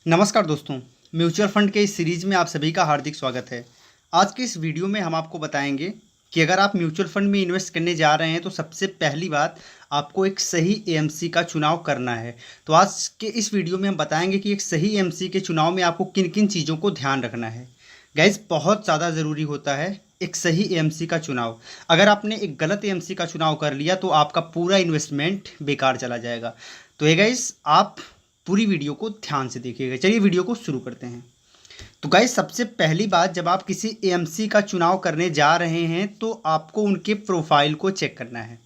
नमस्कार दोस्तों, mutual fund के इस सीरीज में आप सभी का हार्दिक स्वागत है। आज के इस वीडियो में हम आपको बताएंगे कि अगर आप म्यूचुअल फंड में इन्वेस्ट करने जा रहे हैं तो सबसे पहली बात आपको एक सही एएमसी का चुनाव करना है। तो आज के इस वीडियो में हम बताएंगे कि एक सही एएमसी के चुनाव में आपको किन किन चीज़ों को ध्यान रखना है। गाइज, बहुत ज़्यादा ज़रूरी होता है एक सही एएमसी का चुनाव। अगर आपने एक गलत एएमसी का चुनाव कर लिया तो आपका पूरा इन्वेस्टमेंट बेकार चला जाएगा। तो ये गाइज, आप पूरी वीडियो को ध्यान से देखिएगा। चलिए वीडियो को शुरू करते हैं। तो गाइस, सबसे पहली बात, जब आप किसी एएमसी का चुनाव करने जा रहे हैं तो आपको उनके प्रोफाइल को चेक करना है।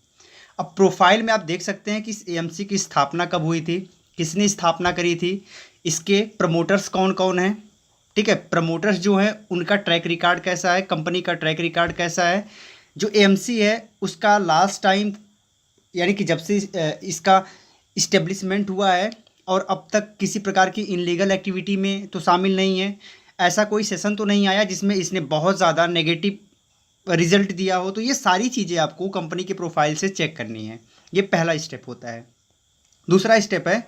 अब प्रोफाइल में आप देख सकते हैं कि इस एएमसी की स्थापना कब हुई थी, किसने स्थापना करी थी, इसके प्रमोटर्स कौन कौन हैं। ठीक है, प्रमोटर्स जो हैं उनका ट्रैक रिकॉर्ड कैसा है, कंपनी का ट्रैक रिकॉर्ड कैसा है, जो एएमसी है उसका लास्ट टाइम यानी कि जब से इसका इस्टेब्लिशमेंट हुआ है और अब तक किसी प्रकार की इनलीगल एक्टिविटी में तो शामिल नहीं है। ऐसा कोई सेशन तो नहीं आया जिसमें इसने बहुत ज़्यादा नेगेटिव रिजल्ट दिया हो। तो ये सारी चीज़ें आपको कंपनी के प्रोफाइल से चेक करनी है। ये पहला स्टेप होता है। दूसरा स्टेप है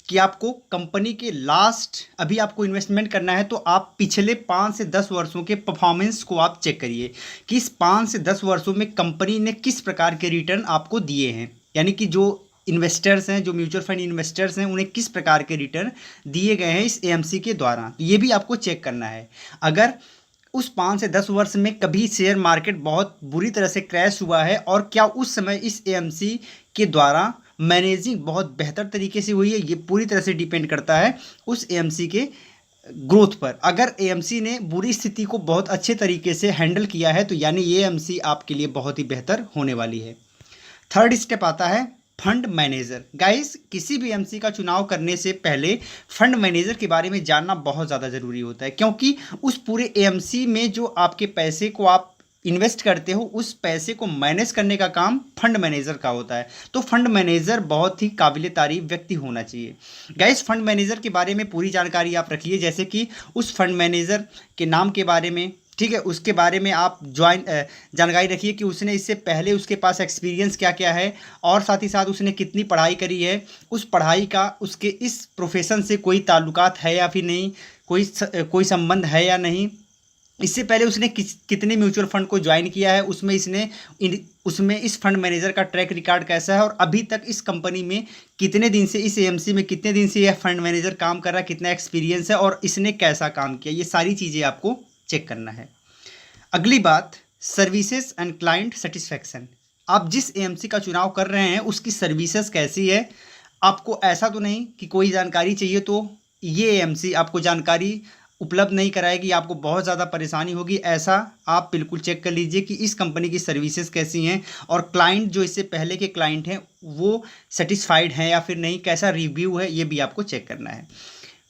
कि आपको कंपनी के लास्ट, अभी आपको इन्वेस्टमेंट करना है तो आप पिछले 5 से 10 वर्षों के परफॉर्मेंस को आप चेक करिए कि इस 5 से 10 वर्षों में कंपनी ने किस प्रकार के रिटर्न आपको दिए हैं। यानी कि जो इन्वेस्टर्स हैं, जो म्यूचुअल फंड इन्वेस्टर्स हैं, उन्हें किस प्रकार के रिटर्न दिए गए हैं इस एएमसी के द्वारा। ये भी आपको चेक करना है। अगर उस 5 से 10 वर्ष में कभी शेयर मार्केट बहुत बुरी तरह से क्रैश हुआ है और क्या उस समय इस एएमसी के द्वारा मैनेजिंग बहुत बेहतर तरीके से हुई है, ये पूरी तरह से डिपेंड करता है उस एएमसी के ग्रोथ पर। अगर एएमसी ने बुरी स्थिति को बहुत अच्छे तरीके से हैंडल किया है तो यानी ये एएमसी आपके लिए बहुत ही बेहतर होने वाली है। थर्ड स्टेप आता है फंड मैनेजर। गाइस, किसी भी एमसी का चुनाव करने से पहले फंड मैनेजर के बारे में जानना बहुत ज़्यादा ज़रूरी होता है, क्योंकि उस पूरे एएमसी में जो आपके पैसे को आप इन्वेस्ट करते हो उस पैसे को मैनेज करने का काम फंड मैनेजर का होता है। तो फंड मैनेजर बहुत ही काबिल तारीफ व्यक्ति होना चाहिए। गाइस, फंड मैनेजर के बारे में पूरी जानकारी आप रखिए, जैसे कि उस फंड मैनेजर के नाम के बारे में, ठीक है, उसके बारे में आप जानकारी रखिए कि उसने इससे पहले उसके पास एक्सपीरियंस क्या क्या है और साथ ही साथ उसने कितनी पढ़ाई करी है, उस पढ़ाई का उसके इस प्रोफेशन से कोई ताल्लुकात है या फिर नहीं, कोई संबंध है या नहीं। इससे पहले उसने कितने म्यूचुअल फंड को ज्वाइन किया है, उसमें इस फंड मैनेजर का ट्रैक रिकॉर्ड कैसा है और अभी तक इस कंपनी में कितने दिन से, इस एएमसी में कितने दिन से यह फंड मैनेजर काम कर रहा है, कितना एक्सपीरियंस है और इसने कैसा काम किया। ये सारी चीज़ें आपको चेक करना है। अगली बात, सर्विसेज एंड क्लाइंट सेटिस्फैक्शन। आप जिस एएमसी का चुनाव कर रहे हैं उसकी सर्विसेज कैसी है। आपको ऐसा तो नहीं कि कोई जानकारी चाहिए तो ये एएमसी आपको जानकारी उपलब्ध नहीं कराएगी, आपको बहुत ज़्यादा परेशानी होगी। ऐसा आप बिल्कुल चेक कर लीजिए कि इस कंपनी की सर्विसेज कैसी हैं और क्लाइंट जो इससे पहले के क्लाइंट हैं वो सेटिस्फाइड हैं या फिर नहीं, कैसा रिव्यू है, ये भी आपको चेक करना है।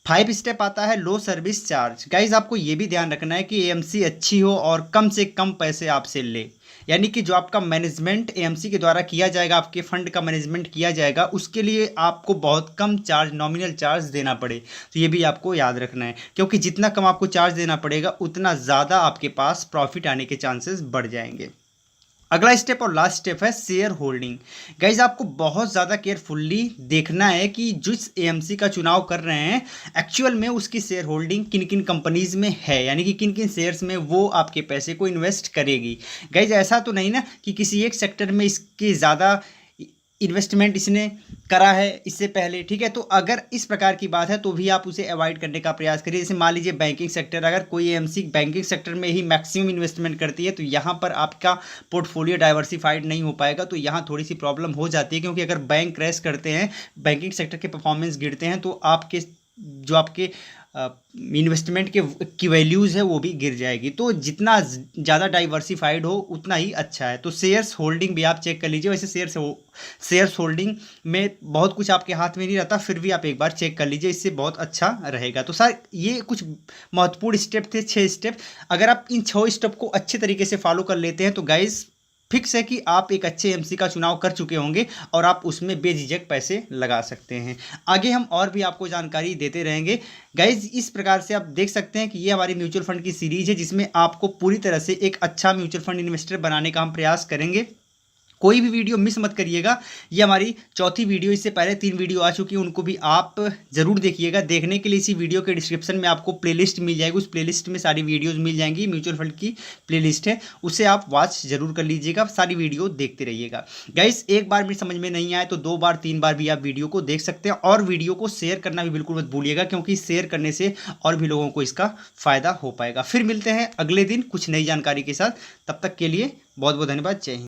5 स्टेप आता है लो सर्विस चार्ज। गाइज, आपको ये भी ध्यान रखना है कि एएमसी अच्छी हो और कम से कम पैसे आपसे ले। यानी कि जो आपका मैनेजमेंट एएमसी के द्वारा किया जाएगा, आपके फंड का मैनेजमेंट किया जाएगा, उसके लिए आपको बहुत कम चार्ज, नॉमिनल चार्ज देना पड़े। तो ये भी आपको याद रखना है, क्योंकि जितना कम आपको चार्ज देना पड़ेगा उतना ज़्यादा आपके पास प्रॉफिट आने के चांसेस बढ़ जाएंगे। अगला स्टेप और लास्ट स्टेप है शेयर होल्डिंग। गाइज, आपको बहुत ज़्यादा केयरफुल्ली देखना है कि जिस एएमसी का चुनाव कर रहे हैं एक्चुअल में उसकी शेयर होल्डिंग किन किन कंपनीज में है, यानी कि किन किन शेयर्स में वो आपके पैसे को इन्वेस्ट करेगी। गाइज, ऐसा तो नहीं ना कि किसी एक सेक्टर में इसके ज़्यादा इन्वेस्टमेंट इसने करा है इससे पहले, ठीक है। तो अगर इस प्रकार की बात है तो भी आप उसे अवॉइड करने का प्रयास करिए। जैसे मान लीजिए बैंकिंग सेक्टर, अगर कोई एएमसी बैंकिंग सेक्टर में ही मैक्सिमम इन्वेस्टमेंट करती है तो यहाँ पर आपका पोर्टफोलियो डाइवर्सिफाइड नहीं हो पाएगा। तो यहाँ थोड़ी सी प्रॉब्लम हो जाती है, क्योंकि अगर बैंक क्रैश करते हैं, बैंकिंग सेक्टर के परफॉर्मेंस गिरते हैं तो आपके जो आपके इन्वेस्टमेंट की वैल्यूज़ है वो भी गिर जाएगी। तो जितना ज़्यादा डाइवर्सिफाइड हो उतना ही अच्छा है। तो शेयर्स होल्डिंग भी आप चेक कर लीजिए। वैसे शेयर्स होल्डिंग में बहुत कुछ आपके हाथ में नहीं रहता, फिर भी आप एक बार चेक कर लीजिए, इससे बहुत अच्छा रहेगा। तो सर, ये कुछ महत्वपूर्ण स्टेप थे, 6 स्टेप। अगर आप इन 6 स्टेप को अच्छे तरीके से फॉलो कर लेते हैं तो गाइस फिक्स है कि आप एक अच्छे एमसी का चुनाव कर चुके होंगे और आप उसमें बेझिझक पैसे लगा सकते हैं। आगे हम और भी आपको जानकारी देते रहेंगे। गाइज, इस प्रकार से आप देख सकते हैं कि ये हमारी म्यूचुअल फंड की सीरीज है जिसमें आपको पूरी तरह से एक अच्छा म्यूचुअल फंड इन्वेस्टर बनाने का हम प्रयास करेंगे। कोई भी वीडियो मिस मत करिएगा। ये हमारी चौथी वीडियो, इससे पहले 3 वीडियो आ चुकी हैं, उनको भी आप ज़रूर देखिएगा। देखने के लिए इसी वीडियो के डिस्क्रिप्शन में आपको प्लेलिस्ट मिल जाएगी, उस प्लेलिस्ट में सारी वीडियोज़ मिल जाएंगी। म्यूचुअल फंड की प्लेलिस्ट है, उससे आप वॉच जरूर कर लीजिएगा, सारी वीडियो देखते रहिएगा। गाइस, एक बार भी समझ में नहीं आए तो 2 बार 3 बार भी आप वीडियो को देख सकते हैं। और वीडियो को शेयर करना भी बिल्कुल मत भूलिएगा, क्योंकि शेयर करने से और भी लोगों को इसका फ़ायदा हो पाएगा। फिर मिलते हैं अगले दिन कुछ नई जानकारी के साथ। तब तक के लिए बहुत बहुत धन्यवाद। जय हिंद।